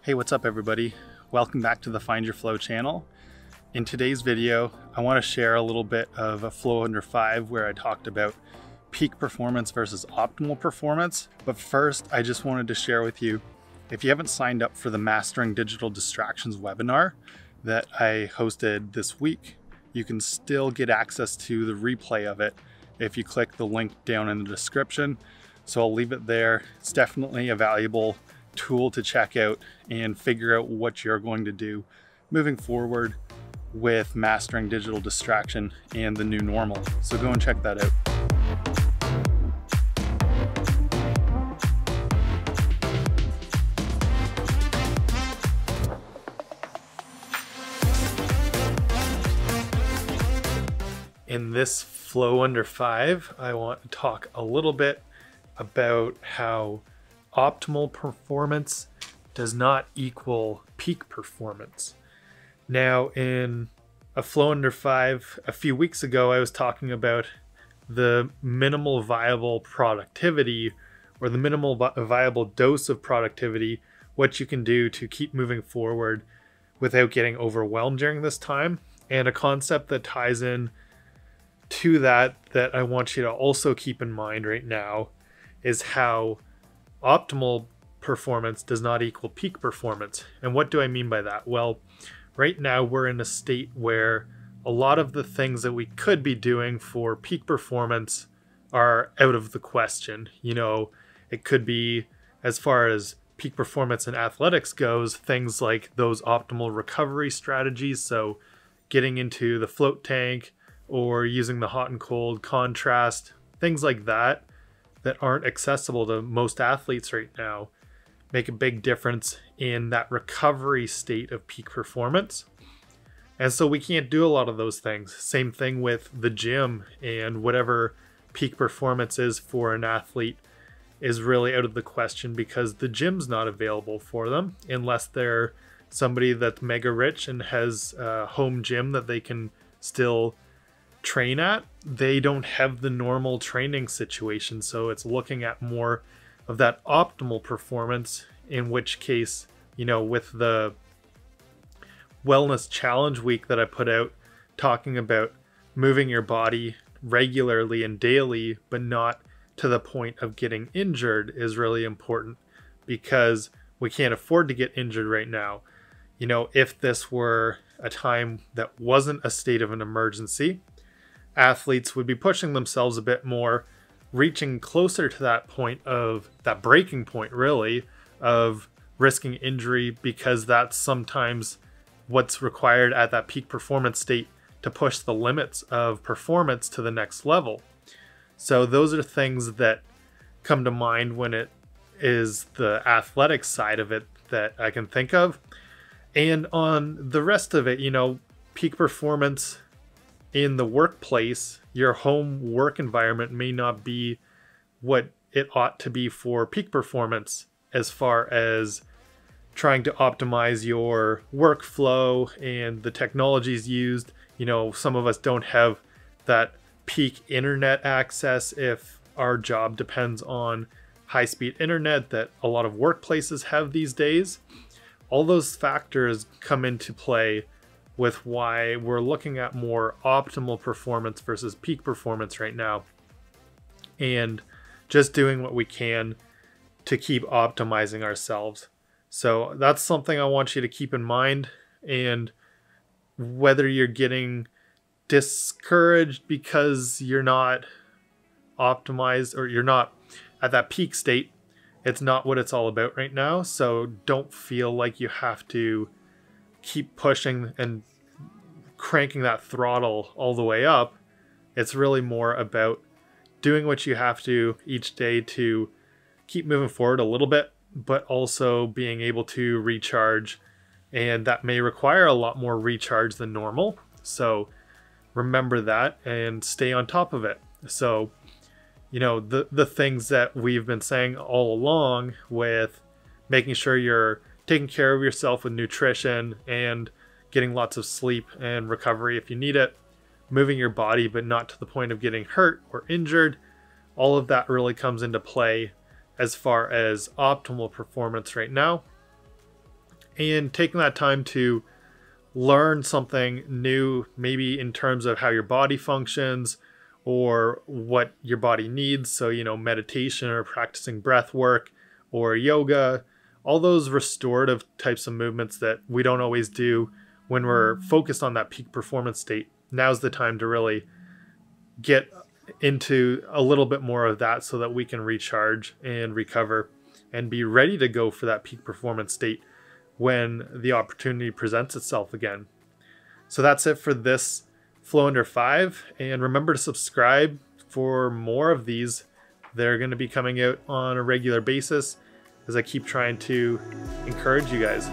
Hey, what's up everybody? Welcome back to the Find Your Flow channel. In today's video, I want to share a little bit of a flow under 5 where I talked about peak performance versus optimal performance. But first, I just wanted to share with you, if you haven't signed up for the Mastering Digital Distractions webinar that I hosted this week, you can still get access to the replay of it if you click the link down in the description. So I'll leave it there. It's definitely a valuable tool to check out and figure out what you're going to do moving forward with mastering digital distraction and the new normal. So go and check that out. In this flow under 5, I want to talk a little bit about how optimal performance does not equal peak performance. Now, in a flow under 5 a few weeks ago, I was talking about the minimal viable productivity, or the minimal viable dose of productivity, what you can do to keep moving forward without getting overwhelmed during this time. And a concept that ties in to that I want you to also keep in mind right now is how optimal performance does not equal peak performance. And what do I mean by that? Well, right now we're in a state where a lot of the things that we could be doing for peak performance are out of the question. You know, it could be, as far as peak performance in athletics goes, things like those optimal recovery strategies. So getting into the float tank or using the hot and cold contrast, things like that aren't accessible to most athletes right now, make a big difference in that recovery state of peak performance. And so we can't do a lot of those things. Same thing with the gym, and whatever peak performance is for an athlete is really out of the question because the gym's not available for them unless they're somebody that's mega rich and has a home gym that they can still train at. They don't have the normal training situation, so it's looking at more of that optimal performance, in which case, you know, with the wellness challenge week that I put out talking about moving your body regularly and daily but not to the point of getting injured is really important, because we can't afford to get injured right now. You know, if this were a time that wasn't a state of an emergency, athletes would be pushing themselves a bit more, reaching closer to that point of that breaking point, really, of risking injury, because that's sometimes what's required at that peak performance state to push the limits of performance to the next level. So those are things that come to mind when it is the athletic side of it that I can think of. And on the rest of it, you know, peak performance in the workplace, your home work environment may not be what it ought to be for peak performance, as far as trying to optimize your workflow and the technologies used. You know, some of us don't have that peak internet access if our job depends on high-speed internet that a lot of workplaces have these days. All those factors come into play with why we're looking at more optimal performance versus peak performance right now, and just doing what we can to keep optimizing ourselves. So that's something I want you to keep in mind. And whether you're getting discouraged because you're not optimized or you're not at that peak state, it's not what it's all about right now. So don't feel like you have to keep pushing and cranking that throttle all the way up. It's really more about doing what you have to each day to keep moving forward a little bit, but also being able to recharge. And that may require a lot more recharge than normal. So remember that and stay on top of it. So, you know, the things that we've been saying all along, with making sure you're taking care of yourself with nutrition and getting lots of sleep and recovery if you need it, moving your body but not to the point of getting hurt or injured, all of that really comes into play as far as optimal performance right now. and taking that time to learn something new, maybe in terms of how your body functions or what your body needs. So, you know, meditation or practicing breath work or yoga, all those restorative types of movements that we don't always do when we're focused on that peak performance state. Now's the time to really get into a little bit more of that so that we can recharge and recover and be ready to go for that peak performance state when the opportunity presents itself again. So that's it for this Flow Under 5. And remember to subscribe for more of these. They're going to be coming out on a regular basis as I keep trying to encourage you guys.